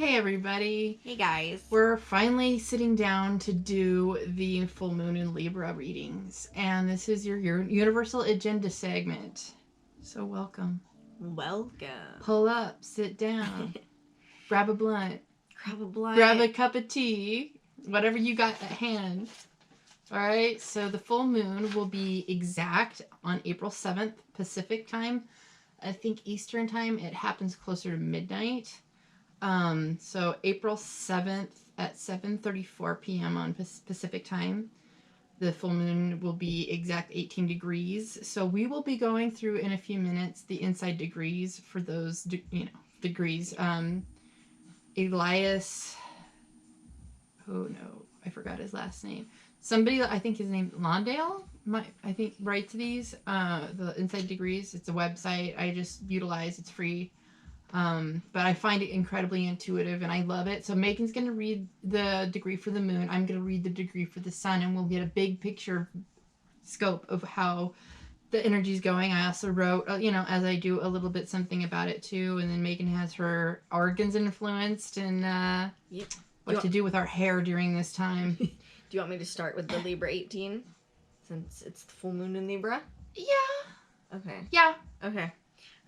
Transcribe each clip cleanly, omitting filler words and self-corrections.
Hey everybody. Hey guys. We're finally sitting down to do the full moon in Libra readings. And this is your universal agenda segment. So welcome. Welcome. Pull up, sit down, grab a blunt, grab a cup of tea, whatever you got at hand. Alright, so the full moon will be exact on April 7th, Pacific time. I think Eastern time, it happens closer to midnight. So April 7th at 7:34 p.m. on Pacific time, the full moon will be exact 18 degrees. So we will be going through in a few minutes the inside degrees for those, degrees. Elias, oh no, I forgot his last name. Somebody, I think his name Londale, I think writes these, the inside degrees. It's a website I just utilize. It's free. But I find it incredibly intuitive and I love it. So Megan's going to read the degree for the moon. I'm going to read the degree for the sun, and we'll get a big picture scope of how the energy's going. I also wrote, as I do, a little bit something about it too. And then Megan has her organs influenced and what to do with our hair during this time. Do you want me to start with the Libra 18 since it's the full moon in Libra? Yeah. Okay. Yeah. Okay.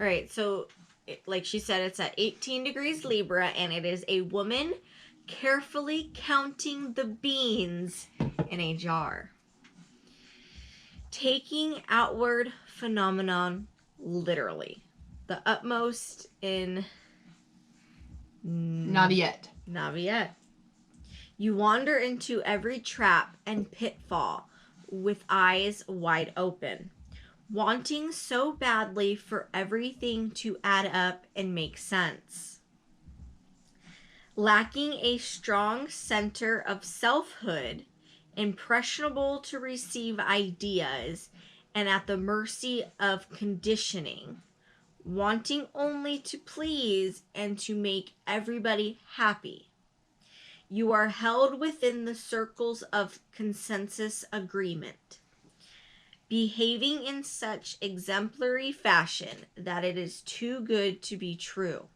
All right. So like she said, it's at 18 degrees Libra, and it is a woman carefully counting the beans in a jar. Taking outward phenomenon literally. The utmost in Naviet. You wander into every trap and pitfall with eyes wide open, wanting so badly for everything to add up and make sense. Lacking a strong center of selfhood, impressionable to receive ideas, and at the mercy of conditioning, wanting only to please and to make everybody happy. You are held within the circles of consensus agreement, behaving in such exemplary fashion that it is too good to be true.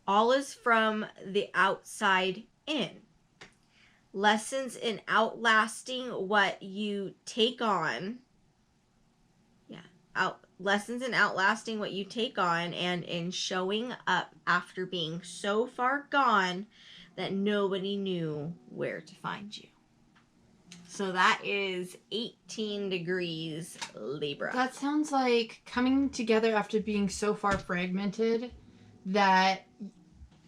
All is from the outside in. Lessons in outlasting what you take on. Lessons in outlasting what you take on, and in showing up after being so far gone that nobody knew where to find you. So that is 18 degrees Libra. That sounds like coming together after being so far fragmented that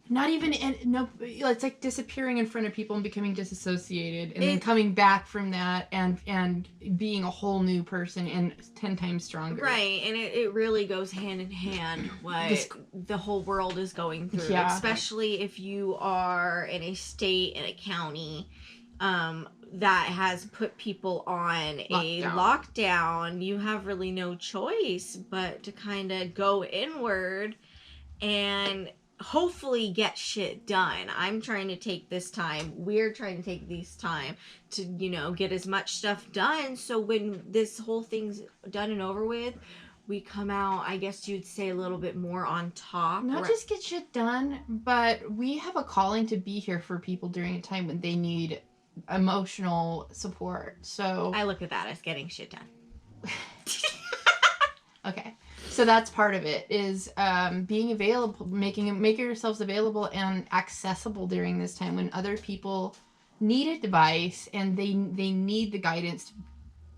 it's like disappearing in front of people and becoming disassociated, and then coming back from that and being a whole new person and 10 times stronger. Right, and it really goes hand in hand what the whole world is going through, especially if you are in a state, in a county, that has put people on a lockdown. You have really no choice but to kind of go inward and hopefully get shit done. I'm trying to take this time. We're trying to take this time to, get as much stuff done. So when this whole thing's done and over with, we come out, I guess you'd say, a little bit more on top. Not just get shit done, but we have a calling to be here for people during a time when they need emotional support. So I look at that as getting shit done. Okay. So that's part of it, is being available, making yourselves available and accessible during this time when other people need advice and they need the guidance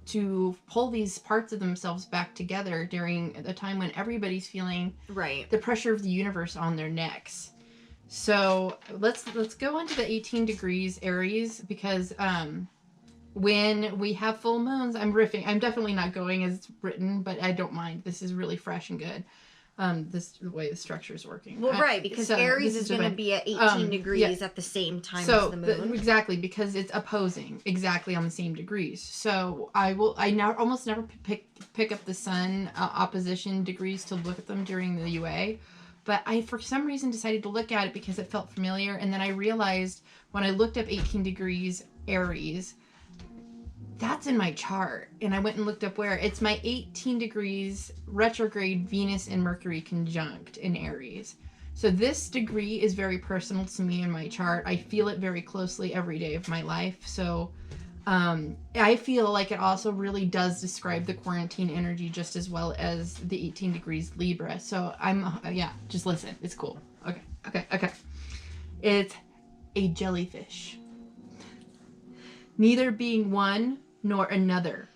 to pull these parts of themselves back together during a time when everybody's feeling the pressure of the universe on their necks. So let's go into the 18 degrees Aries, because when we have full moons, I'm riffing. I'm definitely not going as it's written, but I don't mind. This is really fresh and good. The way the structure is working. Well, right, because Aries is going to be at 18 degrees at the same time as the moon. Exactly, because it's opposing exactly on the same degrees. So I now almost never pick up the sun opposition degrees to look at them during the UA. But I, for some reason, decided to look at it because it felt familiar. And then I realized when I looked up 18 degrees Aries, that's in my chart. And I went and looked up where. It's my 18 degrees retrograde Venus and Mercury conjunct in Aries. So this degree is very personal to me in my chart. I feel it very closely every day of my life. So I feel like it also really does describe the quarantine energy just as well as the 18 degrees Libra. So just listen. It's cool. Okay. It's a jellyfish. Neither being one nor another.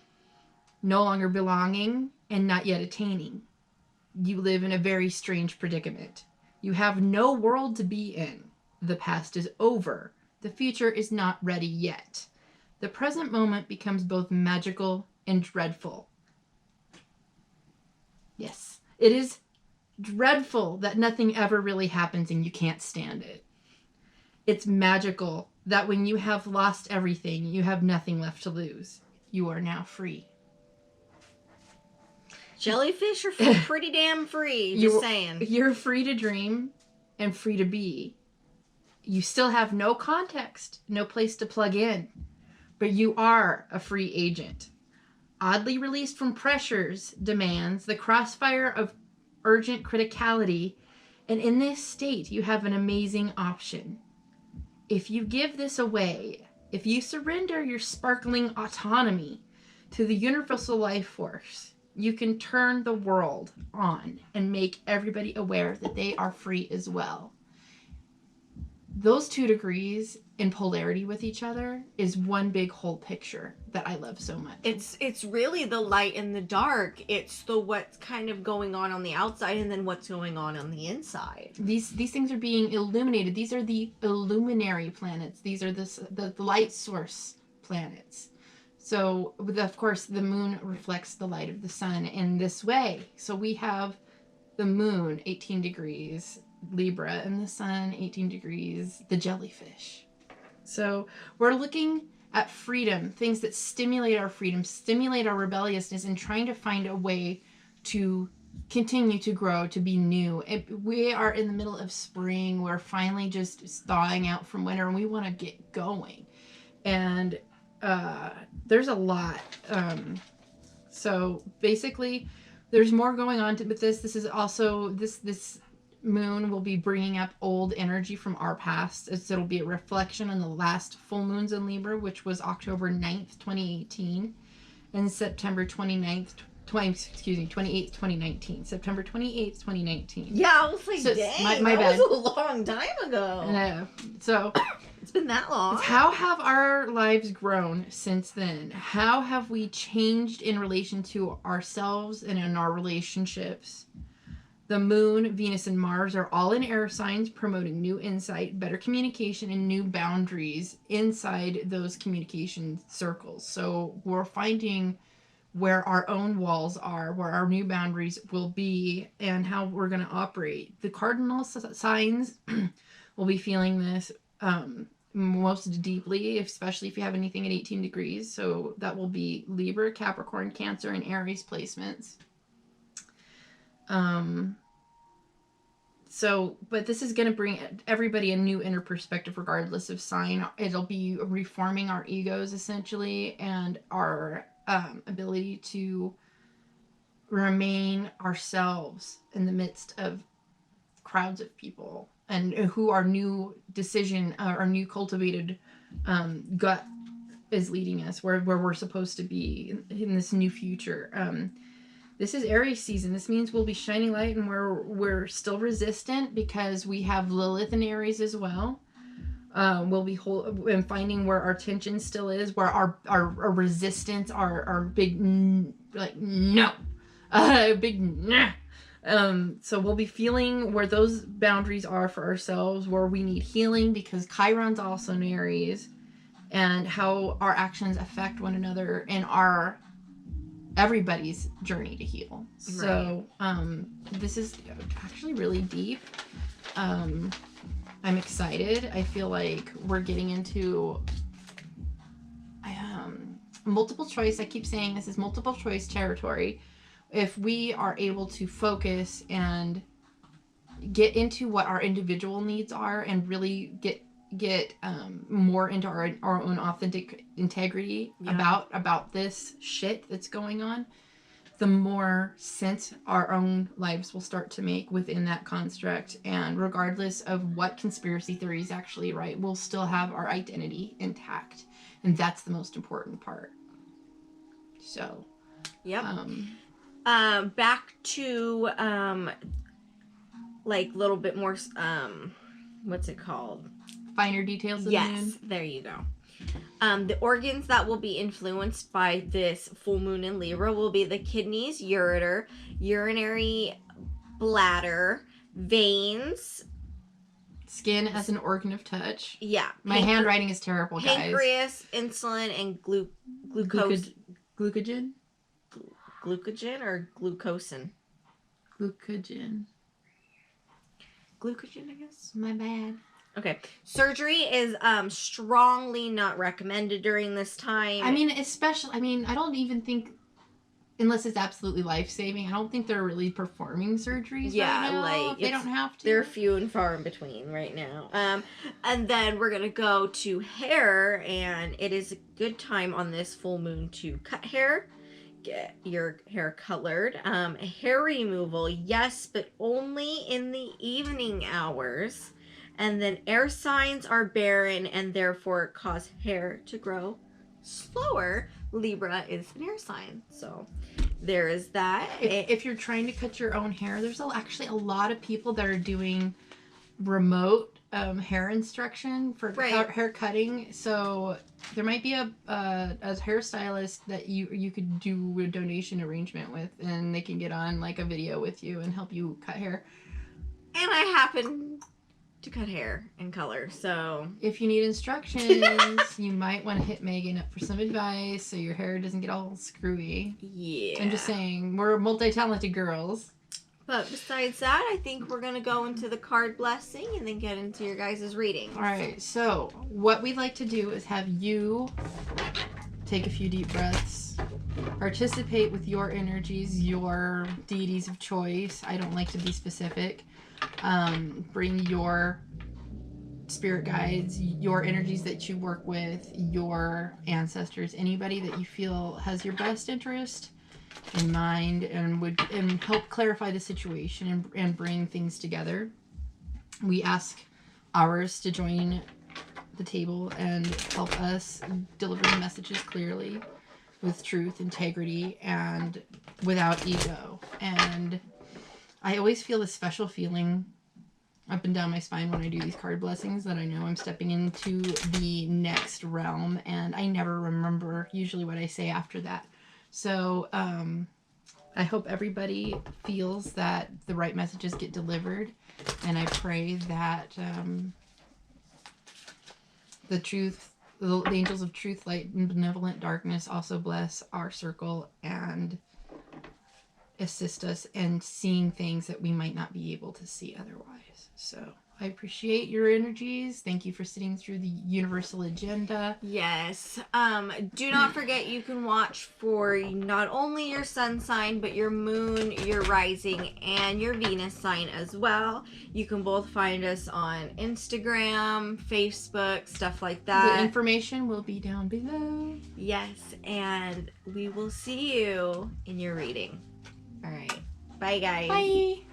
No longer belonging and not yet attaining. You live in a very strange predicament. You have no world to be in. The past is over. The future is not ready yet. The present moment becomes both magical and dreadful. Yes, it is dreadful that nothing ever really happens and you can't stand it. It's magical that when you have lost everything, you have nothing left to lose. You are now free. Jellyfish are pretty damn free, just saying. You're free to dream and free to be. You still have no context, no place to plug in. But you are a free agent. Oddly released from pressures, demands, the crossfire of urgent criticality, and in this state you have an amazing option. If you give this away, if you surrender your sparkling autonomy to the universal life force, you can turn the world on and make everybody aware that they are free as well. Those 2 degrees in polarity with each other is one big whole picture that I love so much. It's really the light and the dark. It's the what's kind of going on the outside and then what's going on the inside. These things are being illuminated. These are the illuminary planets. These are the light source planets. So, of course, the moon reflects the light of the sun in this way. So we have the moon, 18 degrees, Libra, and the sun, 18 degrees, the jellyfish. So we're looking at freedom, things that stimulate our freedom, stimulate our rebelliousness, and trying to find a way to continue to grow, to be new. We are in the middle of spring. We're finally just thawing out from winter, and we want to get going. And there's a lot. So basically, there's more going on with this. This is also, this moon will be bringing up old energy from our past. It'll be a reflection on the last full moons in Libra, which was October 9th, 2018, and September 28th, 2019. September 28th, 2019. Yeah, I was like, so dang, my bad. That was a long time ago. So it's been that long. How have our lives grown since then? How have we changed in relation to ourselves and in our relationships? The moon, Venus, and Mars are all in air signs, promoting new insight, better communication, and new boundaries inside those communication circles. So we're finding where our own walls are, where our new boundaries will be, and how we're going to operate. The cardinal signs will be feeling this most deeply, especially if you have anything at 18 degrees. So that will be Libra, Capricorn, Cancer, and Aries placements. But this is going to bring everybody a new inner perspective regardless of sign. It'll be reforming our egos, essentially, and our ability to remain ourselves in the midst of crowds of people, and who our new decision, our new cultivated gut is leading us, where we're supposed to be in this new future. This is Aries season. This means we'll be shining light, and we're still resistant because we have Lilith in Aries as well. We'll be and finding where our tension still is, where our resistance, our big no, big nah. So we'll be feeling where those boundaries are for ourselves, where we need healing, because Chiron's also in Aries, and how our actions affect one another and everybody's journey to heal. Right. So this is actually really deep. I'm excited. I feel like we're getting into multiple choice. I keep saying this is multiple choice territory. If we are able to focus and get into what our individual needs are and really get more into our own authentic integrity about this shit that's going on, the more sense our own lives will start to make within that construct. And regardless of what conspiracy theory is actually right, we'll still have our identity intact. And that's the most important part. So, yep. Back to, like, little bit more, what's it called? Finer details of the moon. Yes, there you go. The organs that will be influenced by this full moon in Libra will be the kidneys, ureter, urinary bladder, veins, skin as an organ of touch. Yeah. My handwriting is terrible, guys. Pancreas, insulin, and glucose. Glucogen? Glucogen or glucosin? Glucogen. Glucogen, I guess. My bad. Okay. Surgery is strongly not recommended during this time. I mean, I don't even think, unless it's absolutely life-saving, I don't think they're really performing surgeries right now. Like, they don't have to. They're few and far in between right now. And then we're going to go to hair, and it is a good time on this full moon to cut hair, get your hair colored. Hair removal, yes, but only in the evening hours. And then air signs are barren and therefore cause hair to grow slower. Libra is an air sign, so there is that. If you're trying to cut your own hair, there's actually a lot of people that are doing remote hair instruction for hair cutting. So there might be a hairstylist that you could do a donation arrangement with, and they can get on like a video with you and help you cut hair. And I happen to cut hair and color, so if you need instructions, you might want to hit Megan up for some advice so your hair doesn't get all screwy. Yeah, I'm just saying, we're multi-talented girls. But besides that, I think we're gonna go into the card blessing and then get into your guys' reading. All right, so what we'd like to do is have you take a few deep breaths, participate with your energies, your deities of choice. I don't like to be specific. Bring your spirit guides, your energies that you work with, your ancestors, anybody that you feel has your best interest in mind and would help clarify the situation and bring things together. We ask ours to join the table and help us deliver the messages clearly with truth, integrity, and without ego. And I always feel this special feeling up and down my spine when I do these card blessings that I know I'm stepping into the next realm, and I never remember usually what I say after that. So I hope everybody feels that the right messages get delivered, and I pray that the angels of truth, light, and benevolent darkness also bless our circle and assist us in seeing things that we might not be able to see otherwise. So I appreciate your energies. Thank you for sitting through the universal agenda. Yes. Do not forget you can watch for not only your sun sign, but your moon, your rising, and your Venus sign as well. You can both find us on Instagram, Facebook, stuff like that. The information will be down below. Yes, and we will see you in your reading. All right. Bye, guys. Bye.